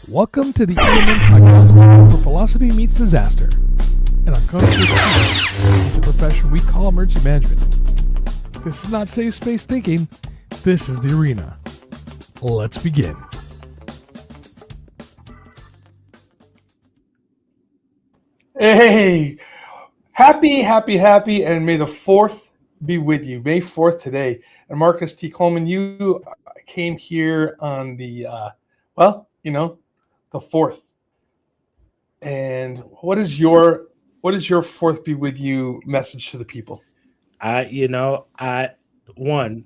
Welcome to the EMN Podcast, where philosophy meets disaster, and uncomfortable truth is the profession we call emergency management. This is not safe space thinking. This is the arena. Let's begin. Hey, happy, and may the 4th be with you. May 4th today. And Marcus T. Coleman, you came here on the, the 4th. And what is your 4th be with you message to the people? That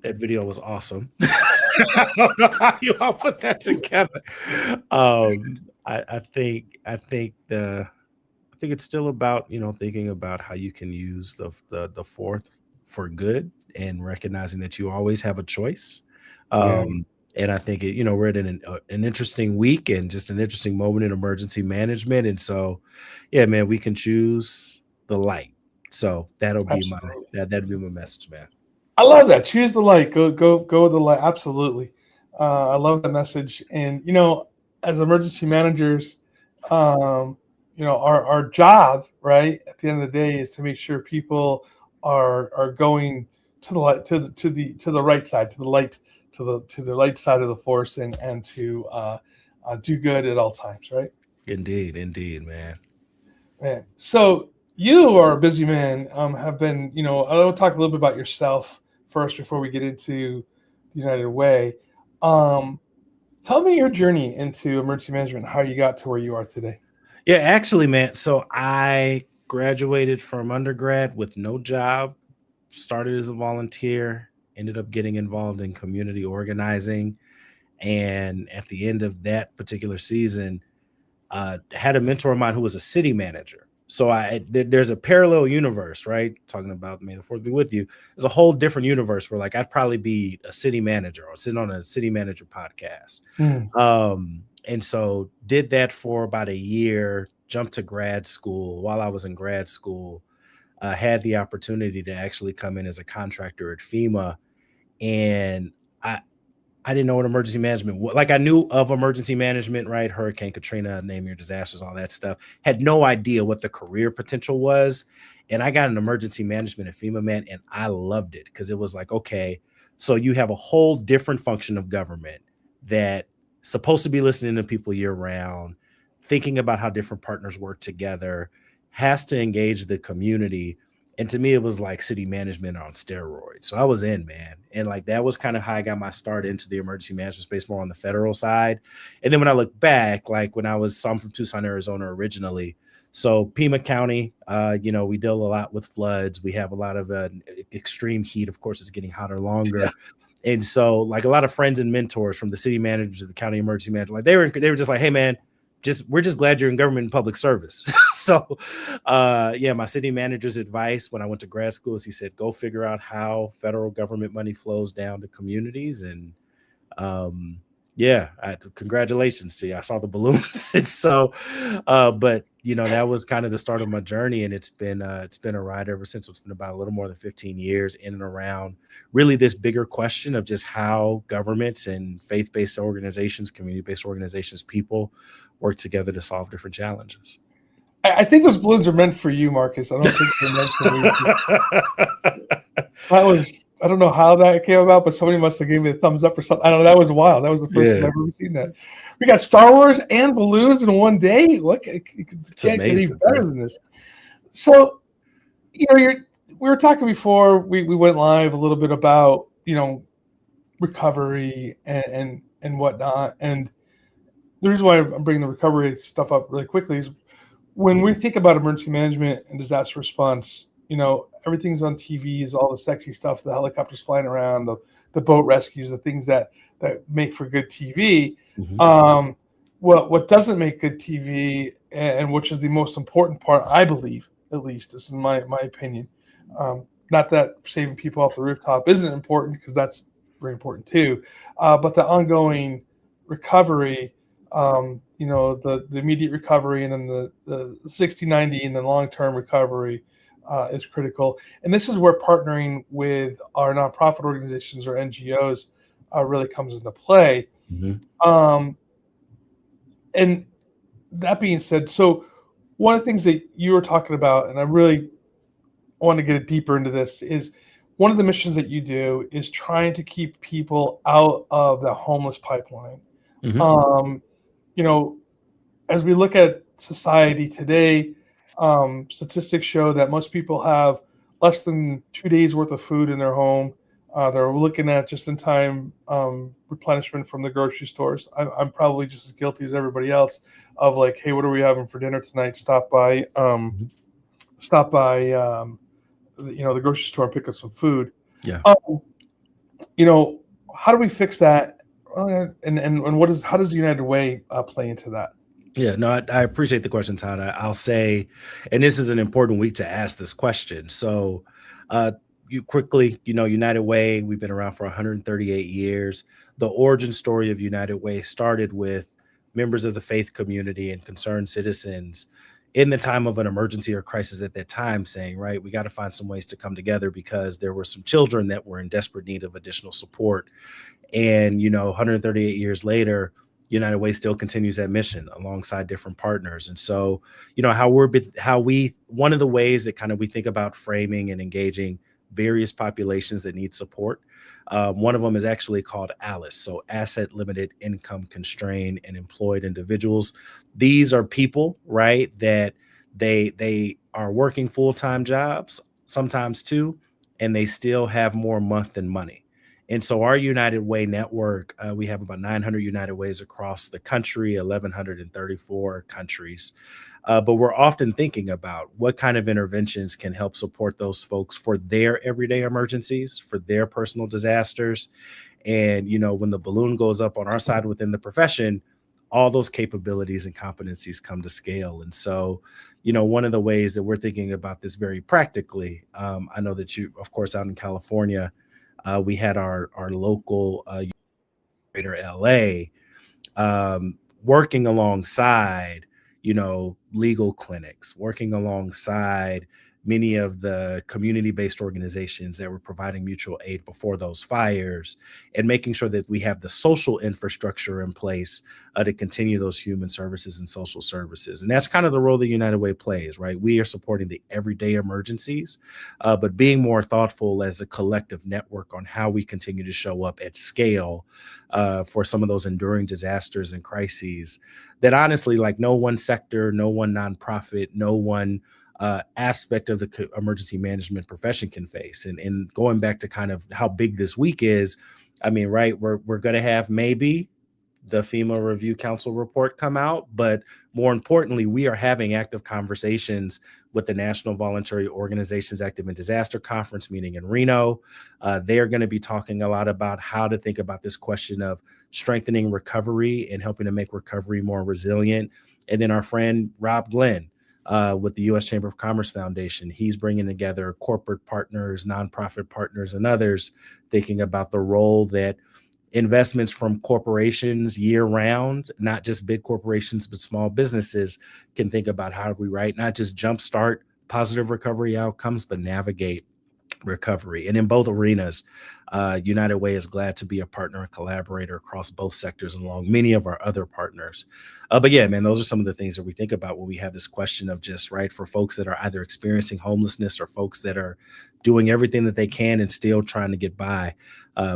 video was awesome. I don't know how you all put that together. I think it's still about, thinking about how you can use the 4th for good and recognizing that you always have a choice. And I think we're at an interesting week and just an interesting moment in emergency management. And so, yeah, man, we can choose the light. So that'd be my message, man. I love that. Choose the light. Go with the light. Absolutely. I love that message. And as emergency managers, our job, right, at the end of the day, is to make sure people are going to the light, to the right side, to the light, to the light side of the force, and to do good at all times, right? Indeed, man. So you are a busy man. Have been, I want to talk a little bit about yourself first before we get into the United Way. Tell me your journey into emergency management, how you got to where you are today. Yeah, actually, man. So I graduated from undergrad with no job, started as a volunteer, ended up getting involved in community organizing. And at the end of that particular season, had a mentor of mine who was a city manager. So there's a parallel universe, right? Talking about May the 4th be with you. There's a whole different universe where I'd probably be a city manager or sitting on a city manager podcast. And so did that for about a year, jumped to grad school. While I was in grad school, had the opportunity to actually come in as a contractor at FEMA. And I didn't know what emergency management was. I knew of emergency management, right? Hurricane Katrina, name your disasters, all that stuff. Had no idea what the career potential was. And I got an emergency management at FEMA, man, and I loved it because it was okay, so you have a whole different function of government that supposed to be listening to people year round, thinking about how different partners work together, has to engage the community. And to me, it was like city management on steroids. So I was in, man. And that was kind of how I got my start into the emergency management space, more on the federal side. And then when I look back, when I'm from Tucson, Arizona originally. So Pima County, we deal a lot with floods. We have a lot of extreme heat. Of course, it's getting hotter longer. Yeah. And so a lot of friends and mentors from the city managers of the county emergency manager, they were just like, hey, man, we're just glad you're in government and public service. So, my city manager's advice when I went to grad school is he said, go figure out how federal government money flows down to communities. And congratulations to you. I saw the balloons. And so, but that was kind of the start of my journey. And it's been a ride ever since. It's been about a little more than 15 years in and around really this bigger question of just how governments and faith-based organizations, community-based organizations, people work together to solve different challenges. I think those balloons are meant for you, Marcus. I don't think they're meant for me. I don't know how that came about, but somebody must have given me a thumbs up or something. I don't know. That was wild. That was the first time I've ever seen that. We got Star Wars and balloons in one day. What? It can't get even better than this. So, we were talking before we went live a little bit about, recovery and whatnot. And the reason why I'm bringing the recovery stuff up really quickly is when we think about emergency management and disaster response, everything's on TV, is all the sexy stuff, the helicopters flying around, the boat rescues, the things that make for good TV. Mm-hmm. What doesn't make good TV, and which is the most important part, I believe, at least, this is my opinion. Not that saving people off the rooftop isn't important, because that's very important too, but the ongoing recovery, the immediate recovery, and then the 60-90 and the long-term recovery is critical. And this is where partnering with our nonprofit organizations or NGOs really comes into play. Mm-hmm. And that being said, so one of the things that you were talking about, and I really want to get deeper into this, is one of the missions that you do is trying to keep people out of the homeless pipeline. Mhm. You know, as we look at society today, statistics show that most people have less than 2 days worth of food in their home. They're looking at just-in-time replenishment from the grocery stores. I'm probably just as guilty as everybody else of like, hey, what are we having for dinner tonight? Stop by, Mhm. the grocery store and pick up some food. Yeah. How do we fix that? And how does the United Way play into that? Yeah, no, I appreciate the question, Todd. I'll say, and this is an important week to ask this question. So, uh, you quickly, United Way, we've been around for 138 years. The origin story of United Way started with members of the faith community and concerned citizens in the time of an emergency or crisis at that time saying, right, we got to find some ways to come together because there were some children that were in desperate need of additional support. And, 138 years later, United Way still continues that mission alongside different partners. And so, one of the ways that kind of we think about framing and engaging various populations that need support. One of them is actually called ALICE, so asset limited income constrained and employed individuals. These are people, right, that they are working full-time jobs, sometimes two, and they still have more month than money. And so our United Way network, we have about 900 United Ways across the country, 1,134 countries. But we're often thinking about what kind of interventions can help support those folks for their everyday emergencies, for their personal disasters. And, when the balloon goes up on our side within the profession, all those capabilities and competencies come to scale. And so, one of the ways that we're thinking about this very practically, I know that you, of course, out in California, we had our local Greater LA working alongside, legal clinics, working alongside many of the community-based organizations that were providing mutual aid before those fires, and making sure that we have the social infrastructure in place to continue those human services and social services. And that's kind of the role that United Way plays, right? We are supporting the everyday emergencies, but being more thoughtful as a collective network on how we continue to show up at scale for some of those enduring disasters and crises that honestly, like no one sector, no one nonprofit, no one aspect of the emergency management profession can face. And going back to kind of how big this week is, I mean, right, we're going to have maybe the FEMA Review Council report come out, but more importantly, we are having active conversations with the National Voluntary Organizations Active in Disaster Conference meeting in Reno. They're going to be talking a lot about how to think about this question of strengthening recovery and helping to make recovery more resilient. And then our friend Rob Glenn with the U.S. Chamber of Commerce Foundation, he's bringing together corporate partners, nonprofit partners, and others, thinking about the role that investments from corporations year round, not just big corporations, but small businesses can think about how do we, right, not just jumpstart positive recovery outcomes, but navigate recovery. And in both arenas, United Way is glad to be a partner and collaborator across both sectors and along many of our other partners. But yeah, man, those are some of the things that we think about when we have this question of just, right, for folks that are either experiencing homelessness or folks that are doing everything that they can and still trying to get by,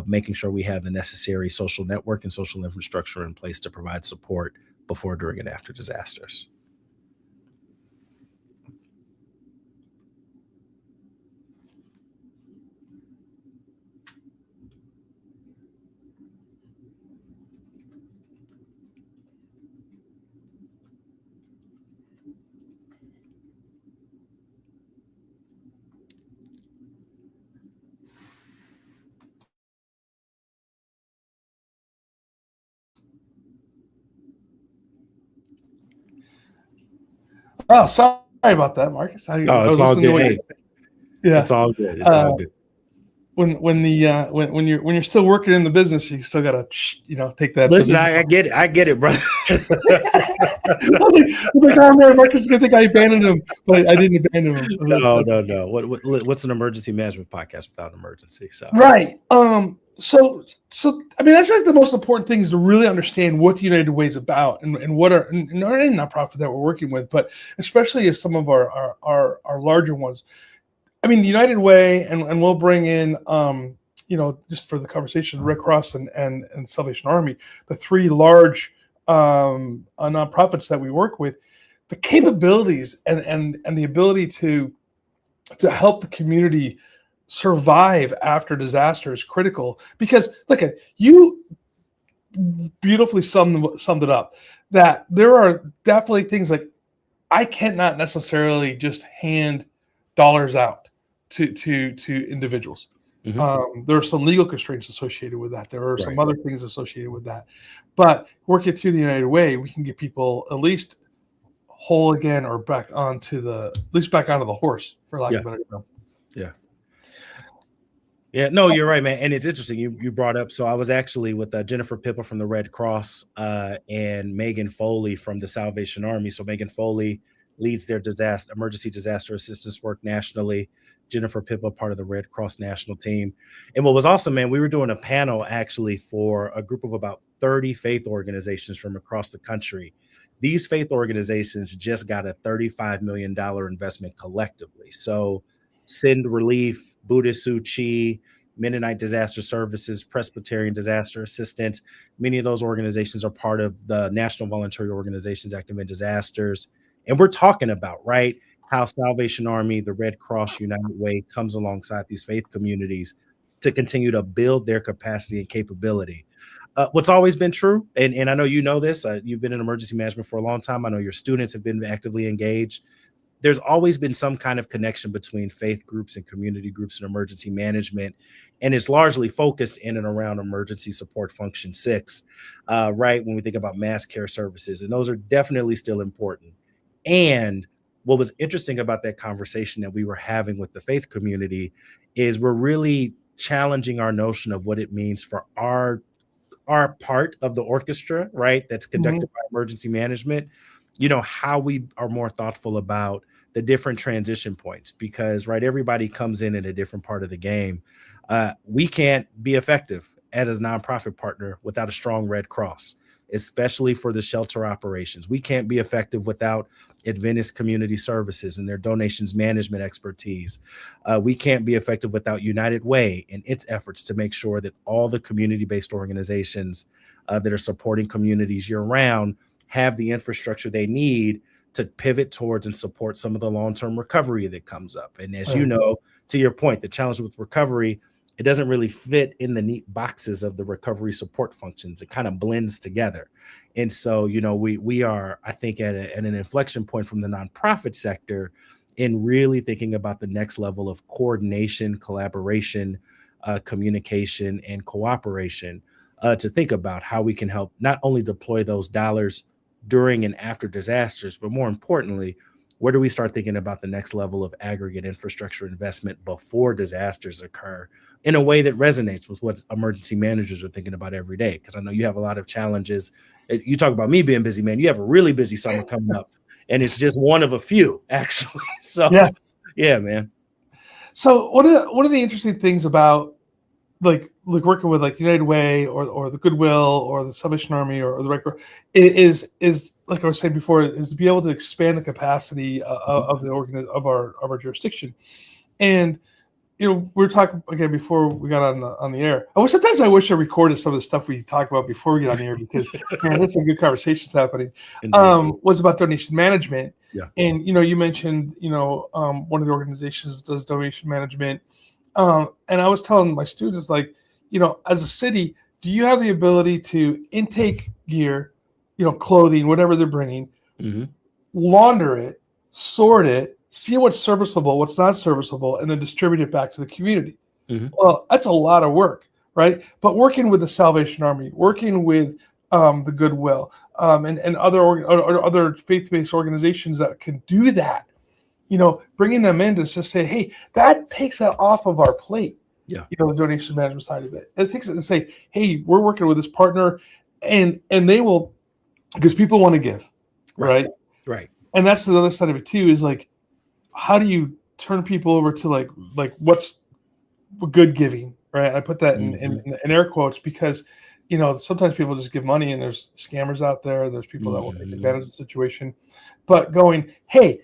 making sure we have the necessary social network and social infrastructure in place to provide support before, during, and after disasters. Oh, sorry about that, Marcus. I It's was all listening to good. what Hey, yeah. it's all good. It's all good. When you're still working in the business, you still gotta take that. Listen, I get it. I get it, brother. I was like, oh man, Marcus is gonna think I abandoned him, but I didn't abandon him. No. What's an emergency management podcast without an emergency? So right. So, I mean, that's like the most important thing is to really understand what the United Way is about and what are not any nonprofit that we're working with, but especially as some of our larger ones. I mean, the United Way, and we'll bring in, just for the conversation, Red Cross and Salvation Army, the three large nonprofits that we work with, the capabilities and the ability to help the community survive after disaster is critical. Because look at you beautifully summed it up, that there are definitely things like I cannot necessarily just hand dollars out to individuals. There are some legal constraints associated with that. There are some other things associated with that. But working through the United Way, we can get people at least whole again, or back onto the horse, for lack of a better term. Yeah, no, you're right, man. And it's interesting. You brought up, so I was actually with Jennifer Pippa from the Red Cross and Megan Foley from the Salvation Army. So Megan Foley leads their emergency disaster assistance work nationally. Jennifer Pippa, part of the Red Cross national team. And what was awesome, man, we were doing a panel actually for a group of about 30 faith organizations from across the country. These faith organizations just got a $35 million investment collectively. So Send Relief, Buddhist Chi, Mennonite Disaster Services, Presbyterian Disaster Assistance. Many of those organizations are part of the National Voluntary Organizations Active in Disasters. And we're talking about, right, how Salvation Army, the Red Cross, United Way comes alongside these faith communities to continue to build their capacity and capability. What's always been true, and I know you know this, you've been in emergency management for a long time. I know your students have been actively engaged. There's always been some kind of connection between faith groups and community groups and emergency management. And it's largely focused in and around emergency support function 6, right? When we think about mass care services, and those are definitely still important. And what was interesting about that conversation that we were having with the faith community is we're really challenging our notion of what it means for our part of the orchestra, right? That's conducted by emergency management, how we are more thoughtful about the different transition points, because, right, everybody comes in a different part of the game. We can't be effective as a nonprofit partner without a strong Red Cross, especially for the shelter operations. We can't be effective without Adventist Community Services and their donations management expertise. We can't be effective without United Way and its efforts to make sure that all the community-based organizations that are supporting communities year-round have the infrastructure they need to pivot towards and support some of the long-term recovery that comes up. And as you know, to your point, the challenge with recovery, it doesn't really fit in the neat boxes of the recovery support functions. It kind of blends together. And so, we are, I think, at an inflection point from the nonprofit sector in really thinking about the next level of coordination, collaboration, communication, and cooperation to think about how we can help not only deploy those dollars during and after disasters, but more importantly, where do we start thinking about the next level of aggregate infrastructure investment before disasters occur in a way that resonates with what emergency managers are thinking about every day? Because I know you have a lot of challenges. You talk about me being busy, man. You have a really busy summer coming up, and it's just one of a few, actually. So, yeah, man. So one of the interesting things about like working with like United Way or the Goodwill or the Salvation Army or the Red Cross is like I was saying before, is to be able to expand the capacity of our jurisdiction. And we're talking again before we got on the air. Sometimes I wish I recorded some of the stuff we talk about before we get on the air, because man, there's some good conversations happening. Was about donation management. Yeah. And you mentioned one of the organizations does donation management. And I was telling my students, like, as a city, do you have the ability to intake gear, clothing, whatever they're bringing, launder it, sort it, see what's serviceable, what's not serviceable, and then distribute it back to the community? Well, that's a lot of work, right? But working with the Salvation Army, working with the Goodwill, and other faith-based organizations that can do that, bringing them in to just say, hey, that takes that off of our plate. Yeah. The donation management side of it. It takes it and say, hey, we're working with this partner, and they will, because people want to give, right? Right. And that's the other side of it too, is like, how do you turn people over to like what's good giving, right? I put that in air quotes because, sometimes people just give money and there's scammers out there. There's people that will take advantage of the situation. But going, hey,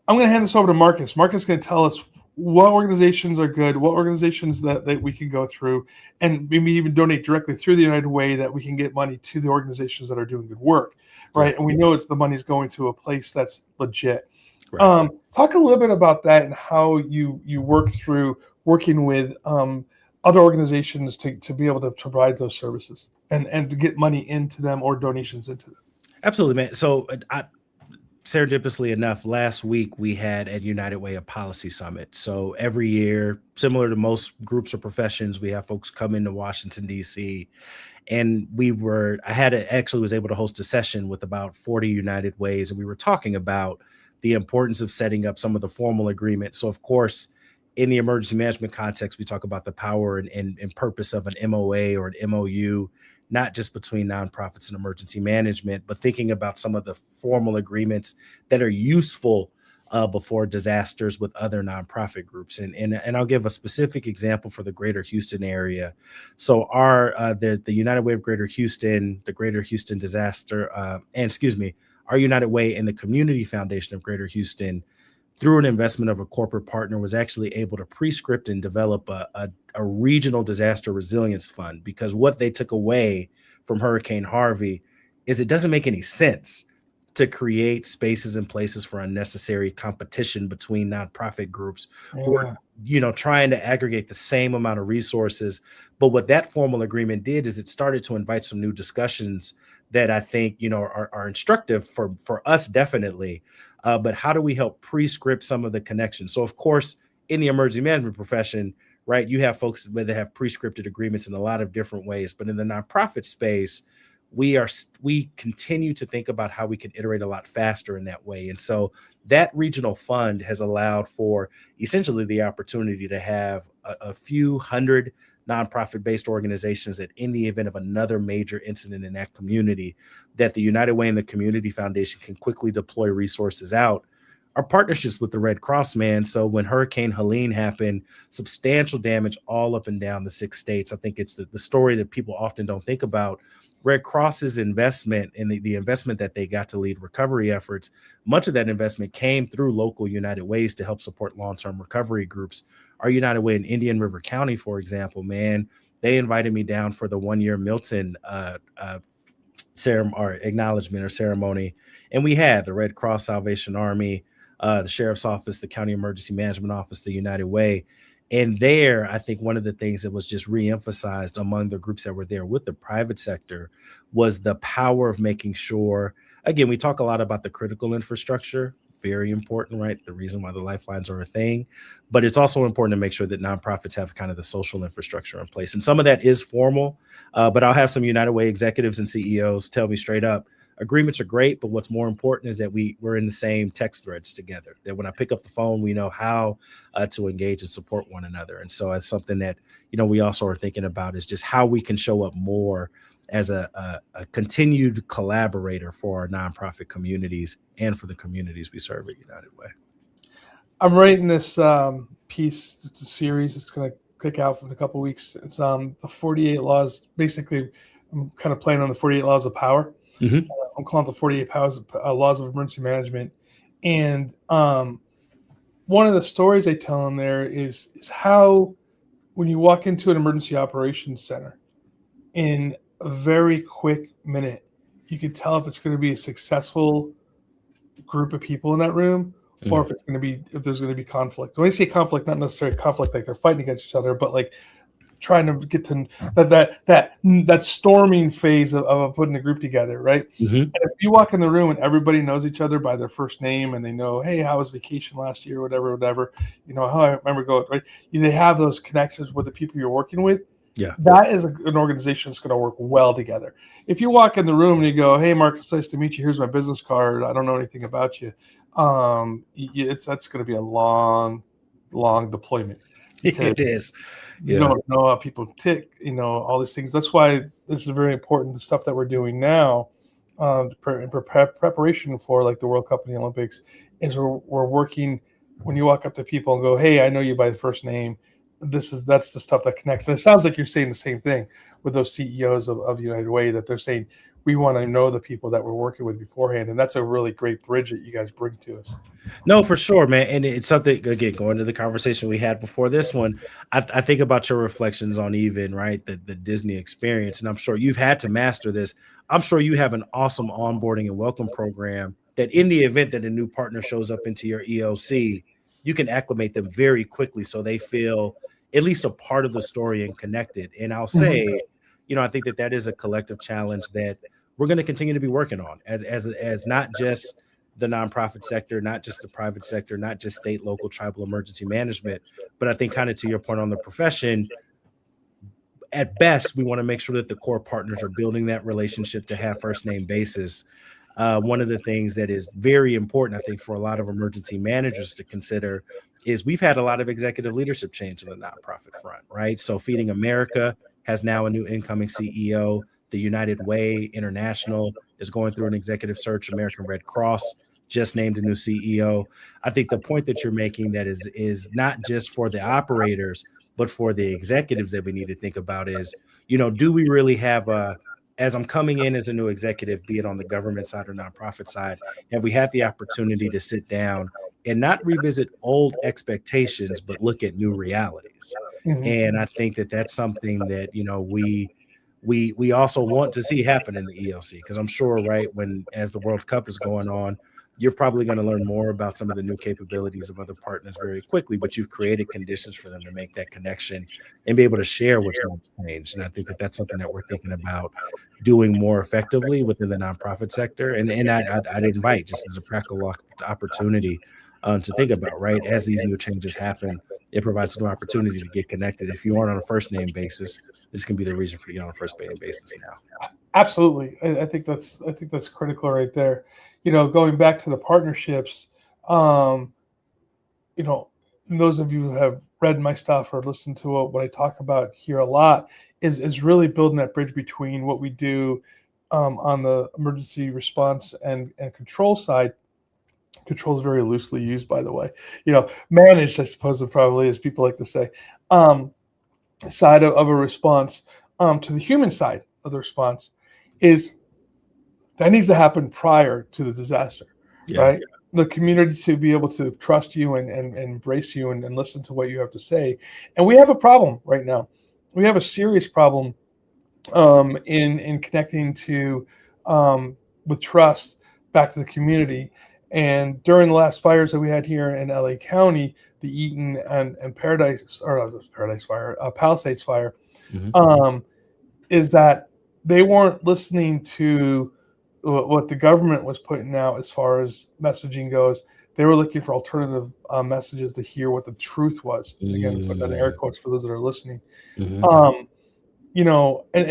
I'm going to hand this over to Marcus. Marcus is going to tell us what organizations are good, what organizations that we can go through, and maybe even donate directly through the United Way that we can get money to the organizations that are doing good work, right? And we know the money's going to a place that's legit. Right. Talk a little bit about that and how you work through working with other organizations to be able to provide those services and to get money into them or donations into them. Absolutely, man. So serendipitously enough, last week we had at United Way a policy summit. So every year, similar to most groups or professions, we have folks come into Washington, D.C. And actually was able to host a session with about 40 United Ways. And we were talking about the importance of setting up some of the formal agreements. So of course, in the emergency management context, we talk about the power and purpose of an MOA or an MOU, not just between nonprofits and emergency management, but thinking about some of the formal agreements that are useful before disasters with other nonprofit groups. And I'll give a specific example for the Greater Houston area. So the United Way of Greater Houston, the Greater Houston Disaster, our United Way and the Community Foundation of Greater Houston, through an investment of a corporate partner, was actually able to pre-script and develop a regional disaster resilience fund, because what they took away from Hurricane Harvey is it doesn't make any sense to create spaces and places for unnecessary competition between nonprofit groups who are, trying to aggregate the same amount of resources. But what that formal agreement did is it started to invite some new discussions that I think, are instructive for us, definitely. But how do we help pre-script some of the connections? So, of course, in the emergency management profession, right, you have folks that have pre-scripted agreements in a lot of different ways. But in the nonprofit space, we continue to think about how we can iterate a lot faster in that way. And so that regional fund has allowed for essentially the opportunity to have a few hundred nonprofit-based organizations that, in the event of another major incident in that community, that the United Way and the Community Foundation can quickly deploy resources out. Our partnerships with the Red Cross, man. So when Hurricane Helene happened, substantial damage all up and down the 6 states. I think it's the story that people often don't think about. Red Cross's investment and the investment that they got to lead recovery efforts, much of that investment came through local United Ways to help support long-term recovery groups. Our United Way in Indian River County, for example, man, they invited me down for the 1-year Milton acknowledgement or ceremony. And we had the Red Cross Salvation Army, the Sheriff's Office, the County Emergency Management Office, the United Way. And there, I think one of the things that was just reemphasized among the groups that were there with the private sector was the power of making sure, again, we talk a lot about the critical infrastructure, very important, right? The reason why the lifelines are a thing, but it's also important to make sure that nonprofits have kind of the social infrastructure in place. And some of that is formal, but I'll have some United Way executives and CEOs tell me straight up, agreements are great, but what's more important is that we're in the same text threads together, that when I pick up the phone, we know how to engage and support one another. And so it's something that, we also are thinking about is just how we can show up more as a continued collaborator for our nonprofit communities and for the communities we serve at United Way. I'm writing this piece, it's a series. It's going to kick out in a couple of weeks. It's the 48 laws. Basically, I'm kind of playing on the 48 laws of power. Mm-hmm. I'm calling it the 48 laws of emergency management. And one of the stories I tell in there is how when you walk into an emergency operations center, in a very quick minute, you can tell if it's going to be a successful group of people in that room, or if there's going to be conflict. When I say conflict, not necessarily conflict like they're fighting against each other, but like trying to get to that storming phase of putting a group together, right? Mm-hmm. And if you walk in the room and everybody knows each other by their first name, and they know, hey, how was vacation last year, whatever, how I remember going, right? They have those connections with the people you're working with. Yeah, that is an organization that's going to work well together. If you walk in the room and you go, hey, Marcus, nice to meet you. Here's my business card. I don't know anything about you. That's going to be a long deployment. It is. You don't know how people tick, all these things. That's why this is very important. The stuff that we're doing now in preparation for like the World Cup and the Olympics is we're working when you walk up to people and go, hey, I know you by the first name. that's the stuff that connects. And it sounds like you're saying the same thing with those CEOs of United Way, that they're saying we want to know the people that we're working with beforehand, and that's a really great bridge that you guys bring to us. No, for sure, man. And it's something, again, going to the conversation we had before this one, I think about your reflections on even, right, the Disney experience. And I'm sure you've had to master this. I'm sure you have an awesome onboarding and welcome program that in the event that a new partner shows up into your ELC, you can acclimate them very quickly so they feel at least a part of the story and connected. And I'll say, I think that is a collective challenge that we're going to continue to be working on as not just the nonprofit sector, not just the private sector, not just state, local, tribal emergency management, but I think kind of to your point on the profession, at best, we want to make sure that the core partners are building that relationship to have first name basis. One of the things that is very important, I think, for a lot of emergency managers to consider is we've had a lot of executive leadership change in the nonprofit front, right? So Feeding America has now a new incoming CEO. The United Way International is going through an executive search. American Red Cross just named a new CEO. I think the point that you're making that is not just for the operators, but for the executives that we need to think about is, do we really have as I'm coming in as a new executive, be it on the government side or nonprofit side, have we had the opportunity to sit down and not revisit old expectations, but look at new realities? And I think that that's something that, we also want to see happen in the ELC, because I'm sure, right, as the World Cup is going on, you're probably going to learn more about some of the new capabilities of other partners very quickly, but you've created conditions for them to make that connection and be able to share what's going to change. And I think that that's something that we're thinking about doing more effectively within the nonprofit sector. And I'd invite, just as a practical opportunity, to think about, right, as these new changes happen, it provides a new opportunity to get connected. If you aren't on a first name basis, this can be the reason for you on a first name basis now. Absolutely. I think that's critical right there. Going back to the partnerships, those of you who have read my stuff or listened to what I talk about here a lot is really building that bridge between what we do on the emergency response and control side. Control is very loosely used, by the way. Managed, I suppose, it probably, as people like to say, side of a response to the human side of the response is that needs to happen prior to the disaster, right? The community to be able to trust you and embrace you and listen to what you have to say. And we have a problem right now. We have a serious problem in connecting to with trust back to the community. And during the last fires that we had here in LA County, the Eaton and Palisades fire, is that they weren't listening to what the government was putting out as far as messaging goes. They were looking for alternative messages to hear what the truth was. Again, put that in air quotes for those that are listening. And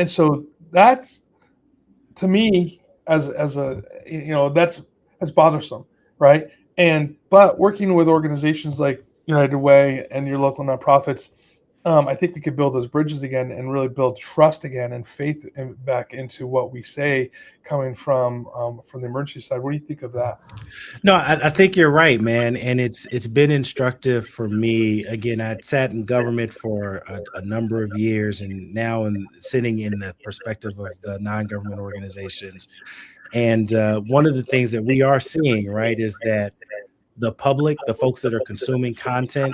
so that's, to me, as a that's bothersome, right? But working with organizations like United Way and your local nonprofits, I think we could build those bridges again and really build trust again and faith back into what we say coming from the emergency side. What do you think of that? No, I think you're right, man. And it's been instructive for me. Again, I sat in government for a number of years, and now sitting in the perspective of the non-government organizations. And one of the things that we are seeing, right, is that the public, the folks that are consuming content,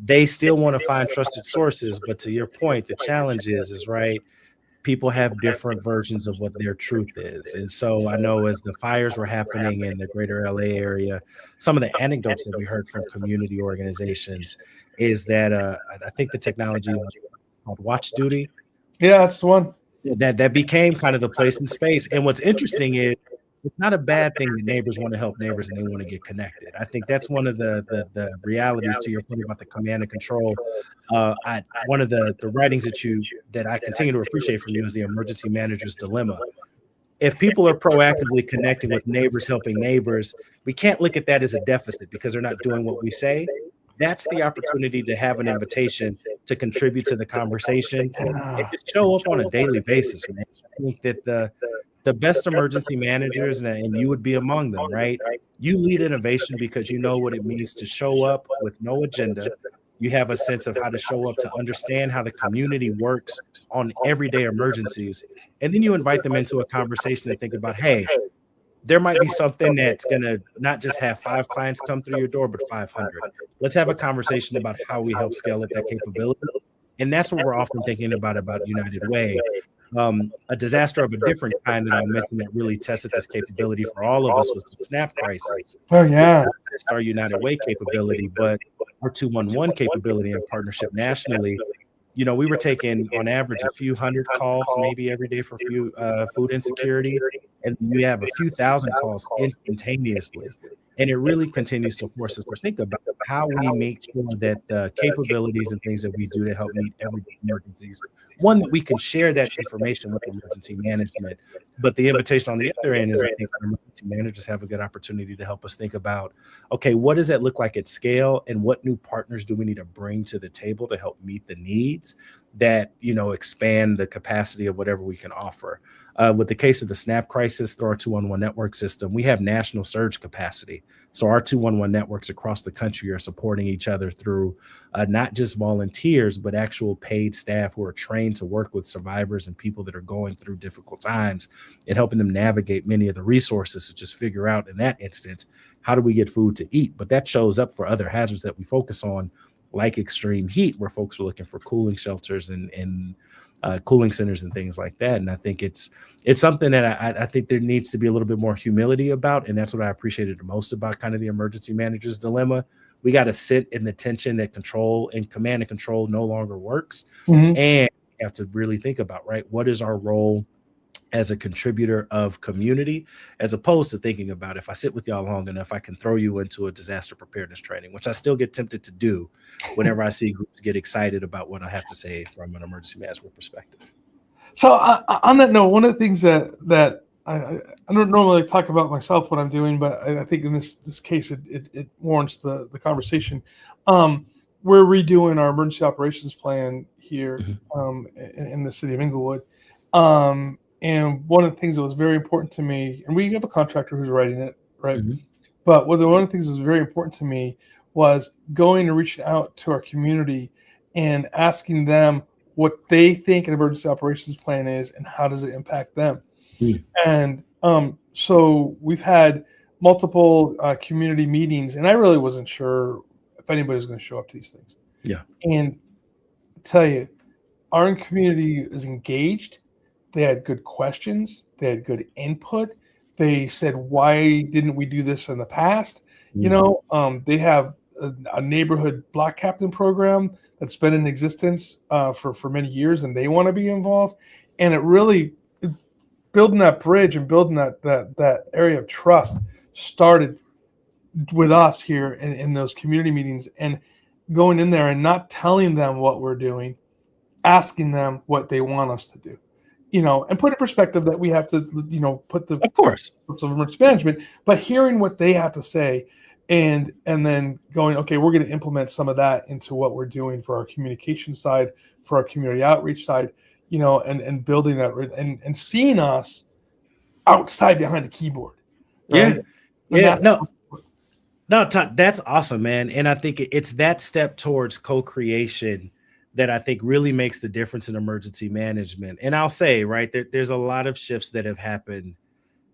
they still want to find trusted sources. But to your point, the challenge is right, people have different versions of what their truth is. And so I know as the fires were happening in the greater LA area, some of the anecdotes that we heard from community organizations is that I think the technology called Watch Duty. Yeah, that's the one. That became kind of the place and space. And what's interesting is it's not a bad thing that neighbors want to help neighbors and they want to get connected. I think that's one of the realities to your point about the command and control. One of the writings that I continue to appreciate from you is the emergency manager's dilemma. If people are proactively connecting with neighbors, helping neighbors, we can't look at that as a deficit because they're not doing what we say. That's the opportunity to have an invitation to contribute to the conversation and to show up on a daily basis. I think that the best emergency managers, and you would be among them, right? You lead innovation because you know what it means to show up with no agenda. You have a sense of how to show up, to understand how the community works on everyday emergencies. And then you invite them into a conversation and think about, hey, there might be something that's going to not just have 5 clients come through your door, but 500. Let's have a conversation about how we help scale up that capability. And that's what we're often thinking about United Way. A disaster of a different kind that I'll mention that really tested this capability for all of us was the SNAP crisis. Oh yeah. It's our United Way capability, but our 211 capability and partnership nationally. You know, we were taking on average a few hundred calls maybe every day for food insecurity, and you have a few thousand calls instantaneously. And it really continues to force us to think about how we make sure that the capabilities and things that we do to help meet everyday emergencies, one, that we can share that information with emergency management. But the invitation on the other end is, I think emergency managers have a good opportunity to help us think about, okay, what does that look like at scale, and what new partners do we need to bring to the table to help meet the needs that, you know, expand the capacity of whatever we can offer. With the case of the SNAP crisis, through our 211 network system, we have national surge capacity. So our 211 networks across the country are supporting each other through not just volunteers, but actual paid staff who are trained to work with survivors and people that are going through difficult times, and helping them navigate many of the resources to just figure out, in that instance, how do we get food to eat? But that shows up for other hazards that we focus on, like extreme heat, where folks are looking for cooling shelters and cooling centers and things like that. And I think it's something that I think there needs to be a little bit more humility about. And that's what I appreciated the most about kind of the emergency manager's dilemma. We got to sit in the tension that control and command and control no longer works. Mhm. And we have to really think about, right, what is our role as a contributor of community, as opposed to thinking about, if I sit with y'all long enough, I can throw you into a disaster preparedness training, which I still get tempted to do whenever I see groups get excited about what I have to say from an emergency management perspective. So on that note, one of the things that I don't normally talk about myself what I'm doing, but I think in this case it warrants the conversation. We're redoing our emergency operations plan here in the city of Inglewood. And one of the things that was very important to me, and we have a contractor who's writing it, right? But one of the things that was very important to me was going and reaching out to our community and asking them what they think an emergency operations plan is and how does it impact them. And so we've had multiple community meetings, and I really wasn't sure if anybody was going to show up to these things. Yeah. And I tell you, our community is engaged. They had good questions. They had good input. They said, why didn't we do this in the past? You know, they have a neighborhood block captain program that's been in existence for many years, and they want to be involved. And it really, building that bridge and building that area of trust started with us here in those community meetings, and going in there and not telling them what we're doing, asking them what they want us to do. You know, and put in perspective that we have to, you know, put the of course of emergency management, but hearing what they have to say, and then going, okay, we're going to implement some of that into what we're doing for our communication side, for our community outreach side, you know, and building that and seeing us outside behind the keyboard. Right? No, Todd, that's awesome, man. And I think it's that step towards co-creation that I think really makes the difference in emergency management. And I'll say, right, there's a lot of shifts that have happened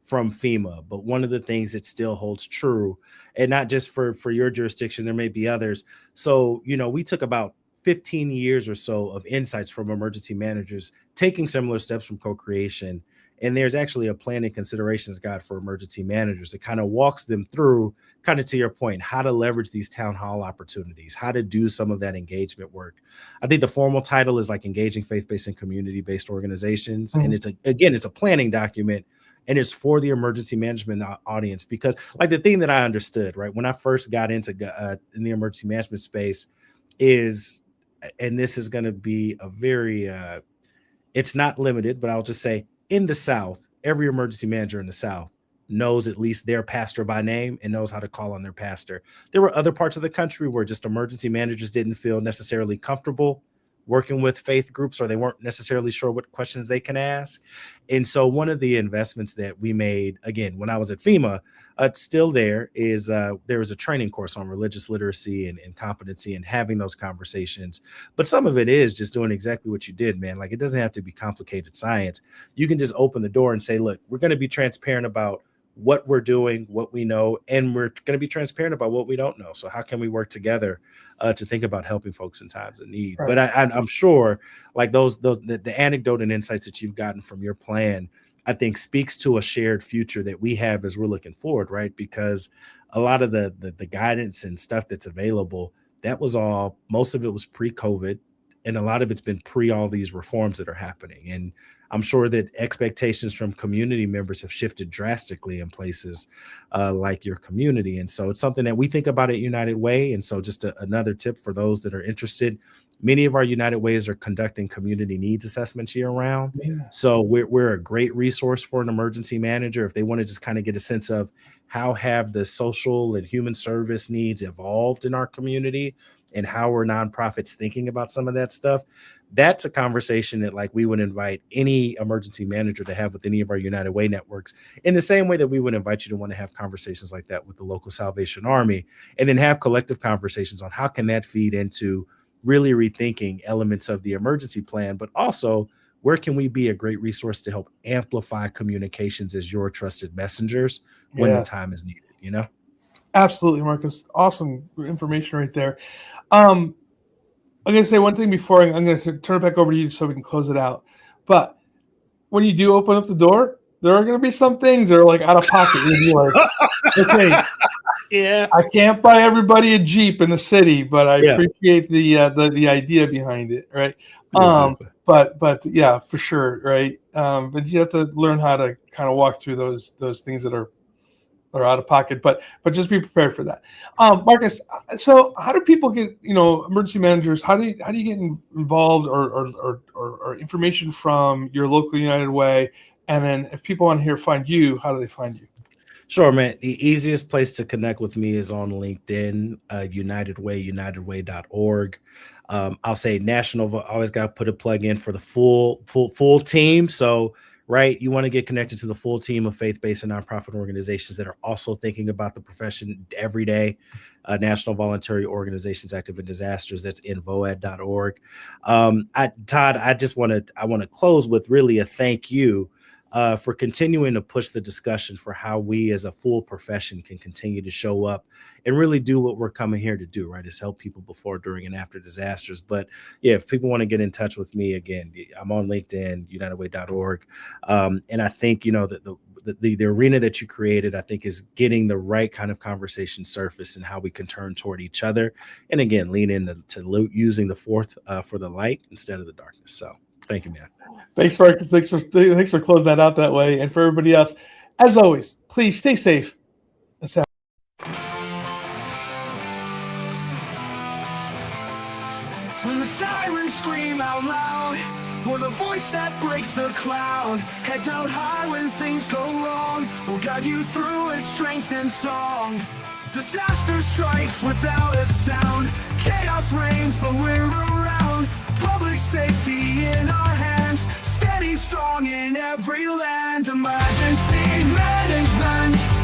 from FEMA, but one of the things that still holds true, and not just for your jurisdiction, there may be others. So, you know, we took about 15 years or so of insights from emergency managers taking similar steps from co-creation. And there's actually a planning considerations guide for emergency managers that kind of walks them through, kind of to your point, how to leverage these town hall opportunities, how to do some of that engagement work. I think the formal title is like engaging faith-based and community-based organizations. And it's a planning document, and it's for the emergency management audience, because like the thing that I understood, right, when I first got into in the emergency management space is, and this is going to be a very, it's not limited, but I'll just say, in the South, every emergency manager in the South knows at least their pastor by name and knows how to call on their pastor. There were other parts of the country where just emergency managers didn't feel necessarily comfortable working with faith groups, or they weren't necessarily sure what questions they can ask. And so one of the investments that we made, again, when I was at FEMA, still there is there was a training course on religious literacy and competency and having those conversations. But some of it is just doing exactly what you did, man. Like, it doesn't have to be complicated science. You can just open the door and say, look, we're going to be transparent about what we're doing, what we know, and we're going to be transparent about what we don't know. So how can we work together to think about helping folks in times of need? Right. But I'm sure, like the anecdote and insights that you've gotten from your plan, I think speaks to a shared future that we have as we're looking forward, right? Because a lot of the guidance and stuff that's available, most of it was pre-COVID, and a lot of it's been pre all these reforms that are happening. And I'm sure that expectations from community members have shifted drastically in places like your community. And so it's something that we think about at United Way. And so just another tip for those that are interested, many of our United Ways are conducting community needs assessments year round. Yeah. So we're a great resource for an emergency manager if they want to just kind of get a sense of how have the social and human service needs evolved in our community and how are nonprofits thinking about some of that stuff. That's a conversation that, like, we would invite any emergency manager to have with any of our United Way networks, in the same way that we would invite you to want to have conversations like that with the local Salvation Army, and then have collective conversations on how can that feed into really rethinking elements of the emergency plan, but also where can we be a great resource to help amplify communications as your trusted messengers when the time is needed, you know? Absolutely, Marcus. Awesome information right there. I'm going to say one thing before I'm going to turn it back over to you so we can close it out. But when you do open up the door, there are going to be some things that are like out of pocket. You'll be like, okay, yeah, I can't buy everybody a Jeep in the city, but I appreciate the idea behind it, right? Exactly. But yeah, for sure, right? But you have to learn how to kind of walk through those things that are out of pocket, but just be prepared for that. Marcus, so how do people get, emergency managers, how do you get involved or information from your local United Way? And then if people want to find you, how do they find you? Sure, man. The easiest place to connect with me is on LinkedIn, United Way, unitedway.org. I'll say national, always got to put a plug in for the full team. So, right, you want to get connected to the full team of faith-based and nonprofit organizations that are also thinking about the profession every day. National Voluntary Organizations Active in Disasters. That's nvoad.org. Todd, I want to close with really a thank you for continuing to push the discussion for how we as a full profession can continue to show up and really do what we're coming here to do, right? Is help people before, during, and after disasters. But yeah, if people want to get in touch with me, again, I'm on LinkedIn, unitedway.org. And I think, the arena that you created, I think, is getting the right kind of conversation surface and how we can turn toward each other. And again, lean into using the fourth for the light instead of the darkness. So thank you, man. Thanks, Marcus. Thanks for closing that out that way. And for everybody else, as always, please stay safe. When the sirens scream out loud, or the voice that breaks the cloud, heads out high when things go wrong, will guide you through its strength and song. Disaster strikes without a sound, chaos reigns but we're around. Public safety in our hands, steady strong in every land. Emergency management.